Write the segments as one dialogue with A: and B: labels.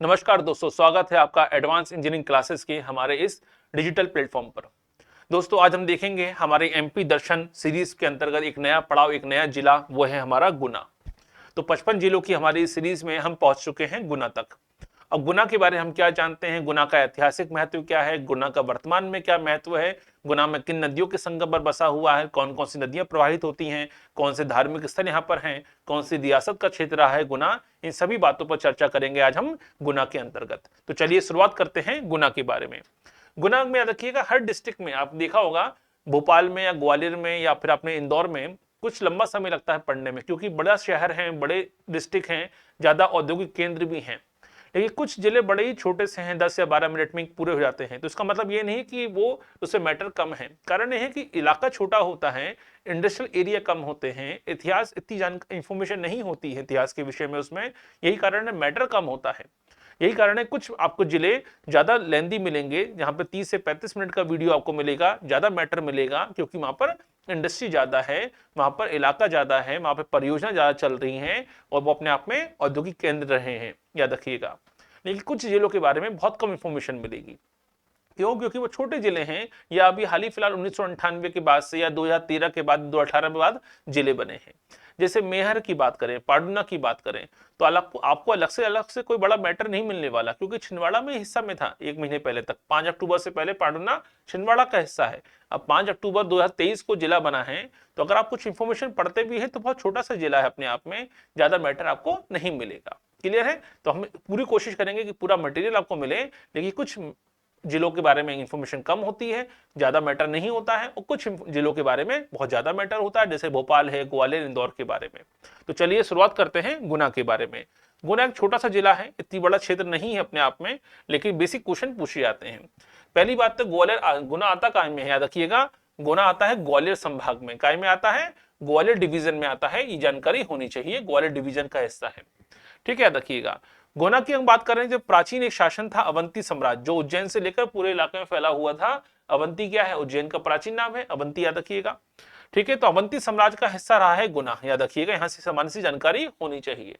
A: नमस्कार दोस्तों, स्वागत है आपका एडवांस इंजीनियरिंग क्लासेस के हमारे इस डिजिटल प्लेटफॉर्म पर। दोस्तों, आज हम देखेंगे हमारे एमपी दर्शन सीरीज के अंतर्गत एक नया पड़ाव, एक नया जिला, वो है हमारा गुना। तो 55 जिलों की हमारी इस सीरीज में हम पहुंच चुके हैं गुना तक। अब गुना के बारे में हम क्या जानते हैं, गुना का ऐतिहासिक महत्व क्या है, गुना का वर्तमान में क्या महत्व है, गुना में किन नदियों के संगम पर बसा हुआ है, कौन कौन सी नदियां प्रवाहित होती हैं, कौन से धार्मिक स्थल यहाँ पर हैं, कौन सी रियासत का क्षेत्र रहा है गुना, इन सभी बातों पर चर्चा करेंगे आज हम गुना के अंतर्गत। तो चलिए शुरुआत करते हैं गुना के बारे में। गुना में याद रखिएगा, हर डिस्ट्रिक्ट में आप देखा होगा, भोपाल में या ग्वालियर में या फिर अपने इंदौर में कुछ लंबा समय लगता है पढ़ने में, क्योंकि बड़ा शहर है, बड़े डिस्ट्रिक्ट हैं, ज्यादा औद्योगिक केंद्र भी हैं। लेकिन कुछ जिले बड़े ही छोटे से हैं, 10 या 12 मिनट में पूरे हो जाते हैं। तो इसका मतलब ये नहीं कि वो उससे मैटर कम है, कारण यह है कि इलाका छोटा होता है, इंडस्ट्रियल एरिया कम होते हैं, इतिहास इतनी इंफॉर्मेशन नहीं होती है इतिहास के विषय में उसमें, यही कारण है मैटर कम होता है। यही कारण है कुछ आपको जिले ज्यादा लेंदी मिलेंगे, जहां पे 30 से 35 मिनट का वीडियो आपको मिलेगा, ज्यादा मैटर मिलेगा, क्योंकि वहां पर इंडस्ट्री ज्यादा है, वहां पर इलाका ज्यादा है, वहां पर परियोजना ज्यादा चल रही हैं और वो अपने आप में औद्योगिक केंद्र रहे हैं, याद रखिएगा। लेकिन कुछ जिलों के बारे में बहुत कम इंफॉर्मेशन मिलेगी। क्यों? क्योंकि वो छोटे जिले हैं, या अभी हाल ही फिलहाल 1998 के बाद से या 2013 के बाद, 2018 के बाद जिले बने हैं। जैसे मेहर की बात करें, पाडुना की बात करें, तो आपको अलग से कोई बड़ा मैटर नहीं मिलने वाला, क्योंकि छिंदवाड़ा में हिस्सा में था 1 महीने पहले तक। 5 अक्टूबर से पहले पाडुना छिंदवाड़ा का हिस्सा है। अब 5 अक्टूबर 2023 को जिला बना है, तो अगर आप कुछ इंफॉर्मेशन पढ़ते भी हैं तो बहुत छोटा सा जिला है अपने आप में, ज्यादा मैटर आपको नहीं मिलेगा। क्लियर है? तो हम पूरी कोशिश करेंगे कि पूरा मटेरियल आपको मिले, लेकिन कुछ जिलों के बारे में इंफॉर्मेशन कम होती है, ज्यादा मैटर नहीं होता है, और कुछ जिलों के बारे में बहुत ज्यादा मैटर होता है, जैसे भोपाल है, ग्वालियर, इंदौर के बारे में। तो चलिए शुरुआत करते हैं गुना के बारे में। गुना एक छोटा सा जिला है, इतनी बड़ा क्षेत्र नहीं है अपने आप में, लेकिन बेसिक क्वेश्चन पूछे जाते हैं। पहली बात तो ग्वालियर, गुना आता काय में है, याद रखिएगा, गुना आता है ग्वालियर संभाग में। काय में आता है? ग्वालियर डिवीजन में आता है, ये जानकारी होनी चाहिए, ग्वालियर डिवीजन का हिस्सा है। ठीक है, याद रखिएगा। गोना की हम बात कर रहे हैं, जब प्राचीन एक शासन था अवंती साम्राज्य, जो उज्जैन से लेकर पूरे इलाके में फैला हुआ था। अवंती क्या है? उज्जैन का प्राचीन नाम है, अवंती, याद रखिएगा। ठीक है, तो अवंती साम्राज्य का हिस्सा रहा है गुना, याद रखिएगा, यहां से सामान्य सी जानकारी होनी चाहिए।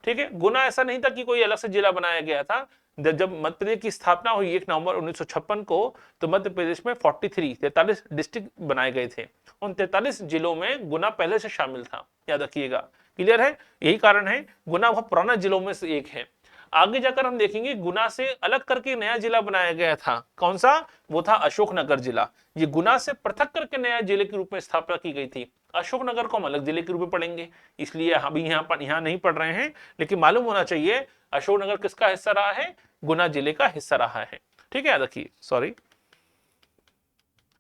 A: ठीक है, गुना ऐसा नहीं था कि कोई अलग से जिला बनाया गया था। जब मध्य प्रदेश की स्थापना हुई 1 नवंबर 1956 को, तो मध्य प्रदेश में 43 डिस्ट्रिक्ट बनाए गए थे। उन 43 जिलों में गुना पहले से शामिल था, याद रखिएगा। क्लियर है? यही कारण है गुना बहुत पुराना जिलों में से एक है। आगे जाकर हम देखेंगे गुना से अलग करके नया जिला बनाया गया था। कौन सा? वो था अशोकनगर जिला। ये गुना से पृथक करके नया जिले के रूप में स्थापना की गई थी। अशोकनगर को हम अलग जिले के रूप में पढ़ेंगे, इसलिए अभी यहाँ नहीं पढ़ रहे हैं, लेकिन मालूम होना चाहिए अशोकनगर किसका हिस्सा रहा है? गुना जिले का हिस्सा रहा है। ठीक है, याद रखिए, सॉरी।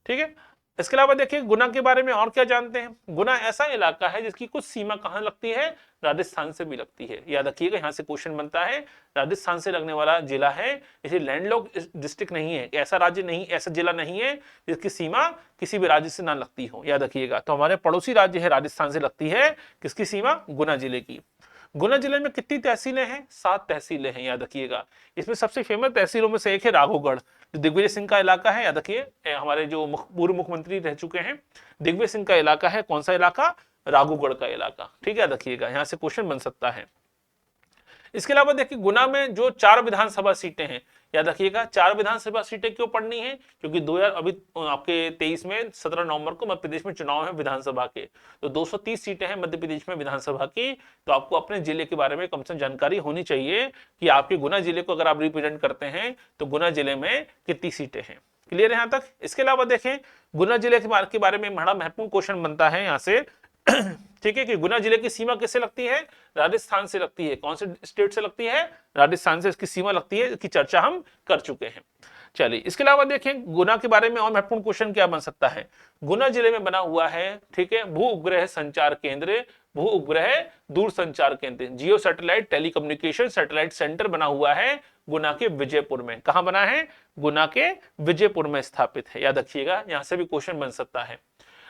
A: ठीक है, इसके अलावा देखिए गुना के बारे में और क्या जानते हैं। गुना ऐसा इलाका है जिसकी कुछ सीमा कहां लगती है? राजस्थान से भी लगती है, याद रखिएगा, यहां से क्वेश्चन बनता है। राजस्थान से लगने वाला जिला है, इसे लैंडलॉक डिस्ट्रिक्ट नहीं है, ऐसा राज्य नहीं, ऐसा जिला नहीं है जिसकी सीमा किसी भी राज्य से ना लगती हो, याद रखिएगा। तो हमारे पड़ोसी राज्य है राजस्थान से लगती है किसकी सीमा? गुना जिले की। गुना जिले में कितनी तहसीलें हैं? 7 तहसीलें हैं, याद रखिएगा। इसमें सबसे फेमस तहसीलों में से एक है राघोगढ़, जो दिग्विजय सिंह का इलाका है, याद रखिए, हमारे जो पूर्व मुख्यमंत्री रह चुके हैं, दिग्विजय सिंह का इलाका है। कौन सा इलाका? राघोगढ़ का इलाका। ठीक है, याद रखिएगा, यहां से क्वेश्चन बन सकता है। इसके अलावा देखिए गुना में जो 4 विधानसभा सीटें हैं, याद रखिएगा, 4 विधानसभा सीटें क्यों पढ़नी है? क्योंकि 2000 अभी आपके 23 में 17 नवंबर को मध्य प्रदेश में चुनाव है विधानसभा के, तो 230 सीटें हैं मध्य प्रदेश में विधानसभा की। तो आपको अपने जिले के बारे में कम से कम जानकारी होनी चाहिए कि आपके गुना जिले को अगर आप रिप्रेजेंट करते हैं तो गुना जिले में कितनी सीटें हैं। क्लियर है यहां तक? इसके अलावा देखें, गुना जिले के बारे में बड़ा महत्वपूर्ण क्वेश्चन बनता है यहां से। ठीक है, कि गुना जिले की सीमा किससे लगती है? राजस्थान से लगती है। कौन से स्टेट से लगती है? राजस्थान से इसकी सीमा लगती है, इसकी चर्चा हम कर चुके हैं। चलिए, इसके अलावा देखें गुना के बारे में और महत्वपूर्ण क्वेश्चन क्या बन सकता है। गुना जिले में बना हुआ है, ठीक है, भू उपग्रह संचार केंद्र, भू उपग्रह दूर संचार केंद्र, जियो सैटेलाइट टेलीकम्युनिकेशन सैटेलाइट सेंटर बना हुआ है गुना के विजयपुर में। कहां बना है? गुना के विजयपुर में स्थापित है, याद रखिएगा, यहां से भी क्वेश्चन बन सकता है।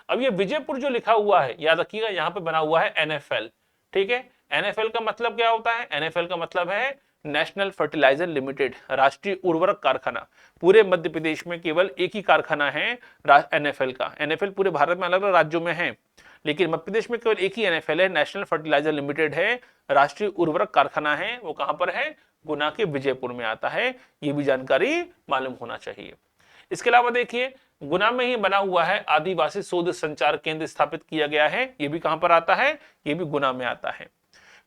A: अब ये विजयपुर जो लिखा हुआ है, याद रखिएगा, यहां पे बना हुआ है एनएफएल। ठीक है, एनएफएल का मतलब क्या होता है? एनएफएल का मतलब है नेशनल फर्टिलाइजर लिमिटेड, राष्ट्रीय उर्वरक कारखाना। पूरे मध्य प्रदेश में केवल एक ही कारखाना है एनएफएल का। एनएफएल पूरे भारत में अलग अलग राज्यों में है, लेकिन मध्य प्रदेश में केवल एक ही एनएफएल है, नेशनल फर्टिलाइजर लिमिटेड है, राष्ट्रीय उर्वरक कारखाना है। वो कहां पर है? गुना के विजयपुर में आता है, ये भी जानकारी मालूम होना चाहिए। इसके अलावा देखिए गुना में ही बना हुआ है आदिवासी शोध संचार केंद्र स्थापित किया गया है, ये भी कहां पर आता है, ये भी गुना में आता है।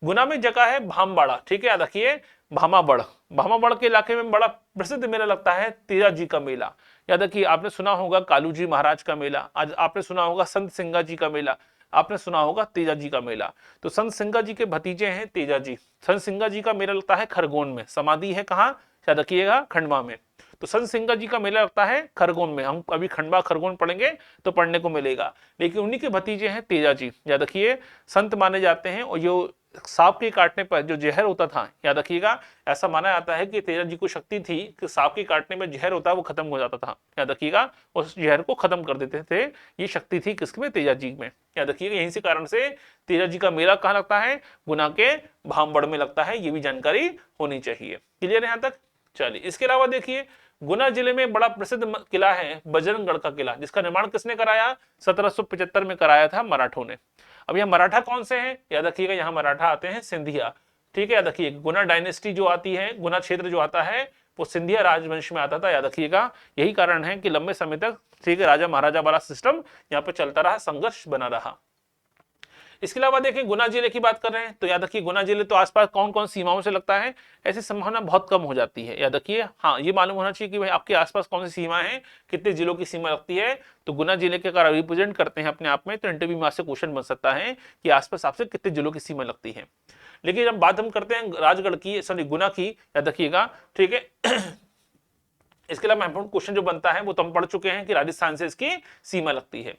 A: गुना में जगह है भामबाड़ा, ठीक है, याद रखिए भामाबड़। भामाबड़ के इलाके में बड़ा प्रसिद्ध मेला लगता है तेजा जी का मेला। याद रखिए आपने सुना होगा कालू जी महाराज का मेला, आज आपने सुना होगा संत सिंगा जी का मेला, आपने सुना होगा तेजा जी का मेला। तो संत सिंगा जी के भतीजे हैं तेजा जी। संत सिंगा जी का मेला लगता है खरगोन में, समाधि है कहाँ, याद रखिएगा खंडवा में। तो संत सिंगा जी का मेला लगता है खरगोन में, हम अभी खंडवा खरगोन पढ़ेंगे तो पढ़ने को मिलेगा। लेकिन उन्हीं के भतीजे हैं तेजा जी, याद रखिए संत माने जाते हैं। और जो सांप के काटने पर जो जहर होता था, याद रखिएगा ऐसा माना जाता है कि तेजा जी को शक्ति थी कि सांप के काटने में जहर होता है वो खत्म हो जाता था, याद रखिएगा, उस जहर को खत्म कर देते थे। ये शक्ति थी किसमें, तेजा जी में, याद रखिएगा। यहीं से कारण से तेजा जी का मेला कहाँ लगता है, गुना के भामबड़ में लगता है, ये भी जानकारी होनी चाहिए। क्लियर है यहाँ तक। चलिए इसके अलावा देखिए गुना जिले में बड़ा प्रसिद्ध किला है बजरंगगढ़ का किला, जिसका निर्माण किसने कराया, 1775 में कराया था मराठों ने। अब यहाँ मराठा कौन से हैं, याद रखिएगा यहाँ मराठा आते हैं सिंधिया, ठीक है, याद रखिए गुना डायनेस्टी जो आती है, गुना क्षेत्र जो आता है वो सिंधिया राजवंश में आता था, याद रखिएगा। यही कारण है कि लंबे समय तक, ठीक है, राजा महाराजा वाला सिस्टम यहाँ पे चलता रहा, संघर्ष बना रहा। इसके अलावा देखें गुना जिले की बात कर रहे हैं तो याद रखिए गुना जिले तो आसपास कौन कौन सीमाओं से लगता है, ऐसी संभावना बहुत कम हो जाती है, याद रखिए। हाँ ये मालूम होना चाहिए कि भाई आपके आसपास कौन सी सीमा है, कितने जिलों की सीमा लगती है। तो गुना जिले के अगर रिप्रेजेंट करते हैं अपने आप में तो इंटरव्यू में आपसे क्वेश्चन बन सकता है कि आसपास आपसे कितने जिलों की सीमा लगती है। लेकिन जब बात हम करते हैं राजगढ़ की, सॉरी गुना की, याद रखिएगा, ठीक है। इसके अलावा महत्वपूर्ण क्वेश्चन जो बनता है वो तो हम पढ़ चुके हैं कि राजस्थान से इसकी सीमा लगती है।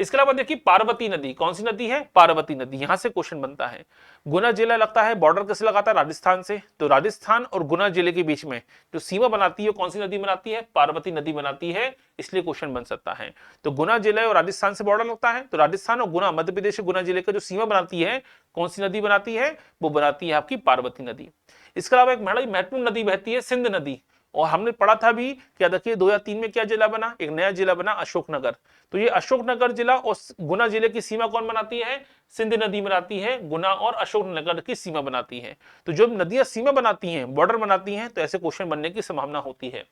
A: इसके अलावा देखिए पार्वती नदी, कौन सी नदी है, पार्वती नदी, यहां से क्वेश्चन बनता है। गुना जिला लगता है बॉर्डर किससे लगाता है, राजस्थान से। तो राजस्थान और गुना जिले के बीच में जो सीमा बनाती है कौन सी नदी बनाती है, पार्वती नदी बनाती है, इसलिए क्वेश्चन बन सकता है। तो गुना जिला और राजस्थान से बॉर्डर लगता है, तो राजस्थान और गुना मध्य प्रदेश गुना जिले का जो सीमा बनाती है कौन सी नदी बनाती है, वो बनाती है आपकी पार्वती नदी। इसके अलावा एक महत्वपूर्ण नदी बहती है सिंध नदी, और हमने पढ़ा था भी क्या देखिए 2 या 3 में क्या जिला बना, एक नया जिला बना अशोकनगर। तो ये अशोकनगर जिला और गुना जिले की सीमा कौन बनाती है, सिंध नदी बनाती है, गुना और अशोकनगर की सीमा बनाती है। तो जब नदियां सीमा बनाती हैं, बॉर्डर बनाती हैं, तो ऐसे क्वेश्चन बनने की संभावना होती है।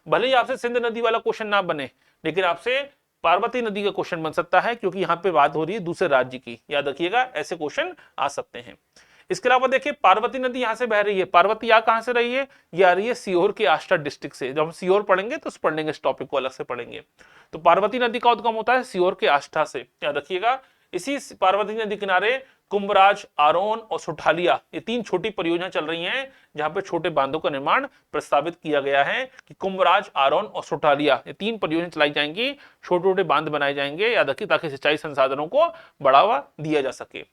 A: भले ही आपसे सिंध नदी वाला क्वेश्चन ना बने, लेकिन आपसे पार्वती नदी का क्वेश्चन बन सकता है, क्योंकि यहाँ पे बात हो रही है दूसरे राज्य की, याद रखिएगा, ऐसे क्वेश्चन आ सकते हैं। इसके अलावा देखिए पार्वती नदी यहां से बह रही है, पार्वती आ कहां से रही है, ये आ रही है सीहोर के आष्टा डिस्ट्रिक्ट से। जब हम सीहोर पढ़ेंगे तो पढ़ेंगे, इस टॉपिक को अलग से पढ़ेंगे। तो पार्वती नदी का उद्गम होता है सीहोर के आष्टा से, याद रखिएगा। इसी पार्वती नदी किनारे कुंभराज, आरोन और सुठालिया, ये 3 छोटी परियोजना चल रही हैं, जहां पे छोटे बांधों का निर्माण प्रस्तावित किया गया है कि कुंभराज, आरोन और सुठालिया, ये 3 परियोजना चलाई जाएंगी, छोटे छोटे बांध बनाए जाएंगे, याद रखिए, ताकि सिंचाई संसाधनों को बढ़ावा दिया जा सके।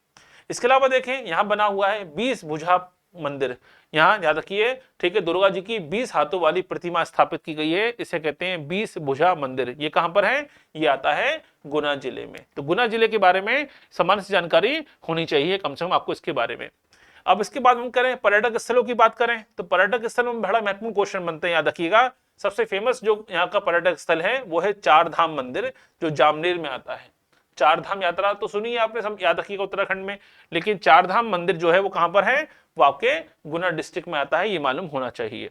A: इसके अलावा देखें यहां बना हुआ है 20 भुजा मंदिर, यहां याद रखिए, ठीक है, दुर्गा जी की 20 हाथों वाली प्रतिमा स्थापित की गई है, इसे कहते हैं 20 भुजा मंदिर। ये कहां पर है, ये आता है गुना जिले में। तो गुना जिले के बारे में सामान्य सी जानकारी होनी चाहिए कम से कम आपको इसके बारे में। अब इसके बाद हम करें पर्यटक स्थलों की बात करें, तो पर्यटक स्थल में बड़ा महत्वपूर्ण क्वेश्चन बनते हैं, याद रखिएगा। सबसे फेमस जो यहाँ का पर्यटक स्थल है वो है 4 धाम मंदिर, जो जामनेर में आता है। 4 धाम यात्रा तो सुनी है आपने, सब याद रखिएगा उत्तराखंड में, लेकिन 4 धाम मंदिर जो है वो कहां पर है, वो आपके गुना डिस्ट्रिक्ट में आता है, ये मालूम होना चाहिए।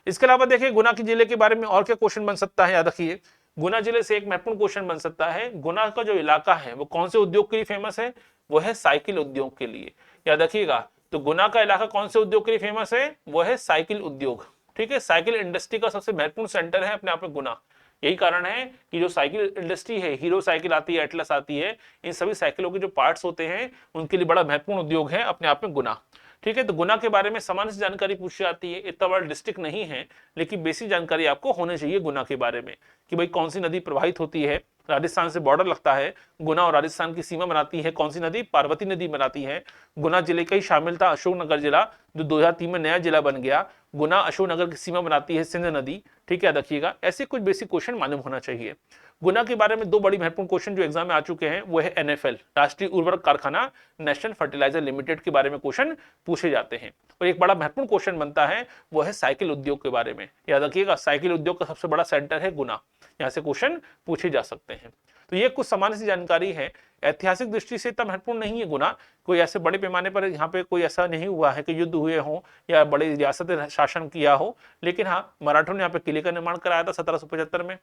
A: इसके अलावा देखिए गुना के जिले के बारे में और क्या क्वेश्चन बन सकता है, याद रखिए। गुना जिले से एक महत्वपूर्ण क्वेश्चन बन सकता है, गुना का जो इलाका है वो कौन से उद्योग के लिए फेमस है, वो है साइकिल उद्योग के लिए, याद रखिएगा। तो गुना का इलाका कौन से उद्योग के लिए फेमस है, वो है साइकिल उद्योग, ठीक है। साइकिल इंडस्ट्री का सबसे महत्वपूर्ण सेंटर है अपने आप में गुना। यही कारण है कि जो साइकिल इंडस्ट्री है, हीरो साइकिल आती है, एटलस आती है, इन सभी साइकिलों के जो पार्ट्स होते हैं उनके लिए बड़ा महत्वपूर्ण उद्योग है अपने आप में गुना, ठीक है। तो गुना के बारे में सामान्य जानकारी पूछी जाती है, इतना बड़ा डिस्ट्रिक्ट नहीं है, लेकिन बेसिक जानकारी आपको होनी चाहिए गुना के बारे में कि भाई कौन सी नदी प्रवाहित होती है, राजस्थान से बॉर्डर लगता है, गुना और राजस्थान की सीमा बनाती है कौन सी नदी, पार्वती नदी बनाती है। गुना जिले का ही शामिल था अशोकनगर जिला, जो 2003 में नया जिला बन गया। गुना अशोकनगर की सीमा बनाती है सिंध नदी, ठीक है, रखिएगा। ऐसे कुछ बेसिक क्वेश्चन मालूम होना चाहिए। गुना के बारे में दो बड़ी महत्वपूर्ण क्वेश्चन जो एग्जाम में आ चुके हैं वो है एनएफएल, राष्ट्रीय उर्वरक कारखाना, नेशनल फर्टिलाइजर लिमिटेड के बारे में क्वेश्चन पूछे जाते हैं। और एक बड़ा महत्वपूर्ण क्वेश्चन बनता है वो है साइकिल उद्योग के बारे में। याद रखिएगा, साइकिल उद्योग का सबसे बड़ा सेंटर है गुना, यहाँ से क्वेश्चन पूछे जा सकते हैं। तो ये कुछ सामान्य सी जानकारी है। ऐतिहासिक दृष्टि से इतना महत्वपूर्ण नहीं है गुना, कोई ऐसे बड़े पैमाने पर यहाँ पे कोई ऐसा नहीं हुआ है कि युद्ध हुए हों या बड़ी रियासतें शासन किया हो, लेकिन हाँ, मराठों ने यहाँ पे किले का निर्माण कराया था 1775 में।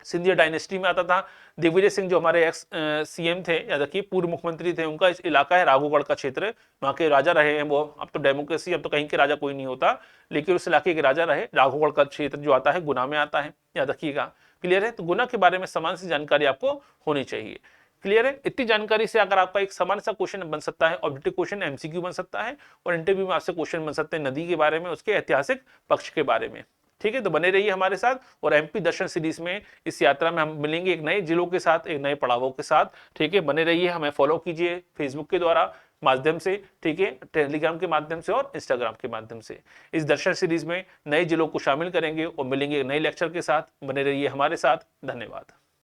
A: सिंधिया डायनेस्टी में आता था। दिग्विजय सिंह जो हमारे एक्स सीएम थे, याद रखिए पूर्व मुख्यमंत्री थे, उनका इस इलाका है राघोगढ़ का क्षेत्र, वहाँ के राजा रहे हैं वो। अब तो डेमोक्रेसी, अब तो कहीं के राजा कोई नहीं होता, लेकिन उस इलाके के राजा रहे। राघोगढ़ का क्षेत्र जो आता है गुना में आता है, याद रखिएगा। क्लियर है? तो गुना के बारे में समान सी जानकारी आपको होनी चाहिए। क्लियर है? इतनी जानकारी से अगर आपका एक सामान्य सा क्वेश्चन बन सकता है, ऑब्जेक्टिव क्वेश्चन एमसीक्यू बन सकता है, और इंटरव्यू में आपसे क्वेश्चन बन सकते हैं नदी के बारे में, उसके ऐतिहासिक पक्ष के बारे में। ठीक है, तो बने रहिए हमारे साथ। और एमपी दर्शन सीरीज में इस यात्रा में हम मिलेंगे एक नए जिलों के साथ, एक नए पड़ावों के साथ। ठीक है, बने रहिए, हमें फॉलो कीजिए फेसबुक के द्वारा माध्यम से, ठीक है, टेलीग्राम के माध्यम से और इंस्टाग्राम के माध्यम से। इस दर्शन सीरीज में नए जिलों को शामिल करेंगे और मिलेंगे नए लेक्चर के साथ। बने रहिए हमारे साथ। धन्यवाद।